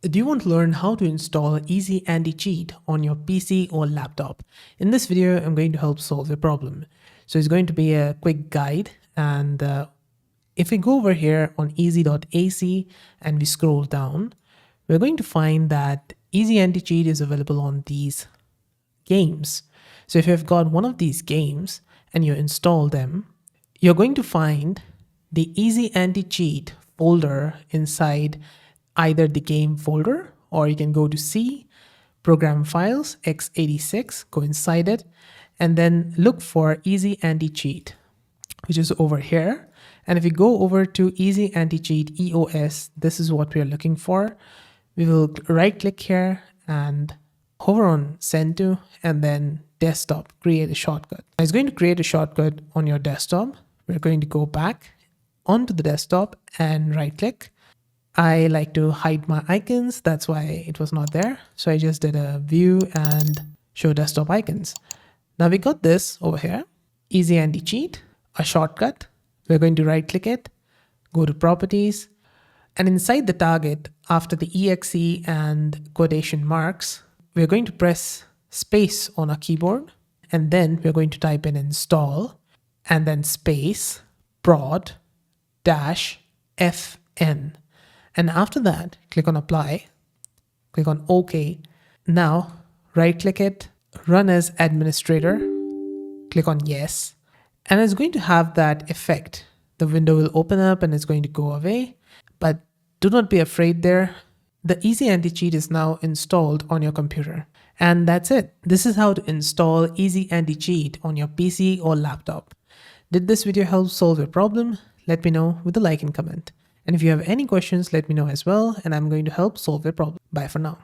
Do you want to learn how to install Easy Anti-Cheat on your PC or laptop? In this video, I'm going to help solve your problem. So it's going to be a quick guide. And if we go over here on easy.ac and we scroll down, we're going to find that Easy Anti-Cheat is available on these games. So if you've got one of these games and you install them, you're going to find the Easy Anti-Cheat folder inside either the game folder, or you can go to C, program files, x86, go inside it, and then look for Easy Anti-Cheat, which is over here. And if you go over to Easy Anti-Cheat EOS, this is what we are looking for. We will right click here and hover on send to, and then desktop, create a shortcut. It's going to create a shortcut on your desktop. We're going to go back onto the desktop and right click. I like to hide my icons. That's why it was not there. So I just did a view and show desktop icons. Now we got this over here, Easy Anti-Cheat, a shortcut. We're going to right click it, go to properties, and inside the target, after the EAC and quotation marks, we're going to press space on our keyboard, and then we're going to type in install and then space prod dash fn. And after that, click on apply, click on OK. Now, right click it, run as administrator, click on yes, and it's going to have that effect. The window will open up and it's going to go away, but do not be afraid there. The Easy Anti-Cheat is now installed on your computer. And that's it. This is how to install Easy Anti-Cheat on your PC or laptop. Did this video help solve your problem? Let me know with a like and comment. And if you have any questions, let me know as well, and I'm going to help solve your problem. Bye for now.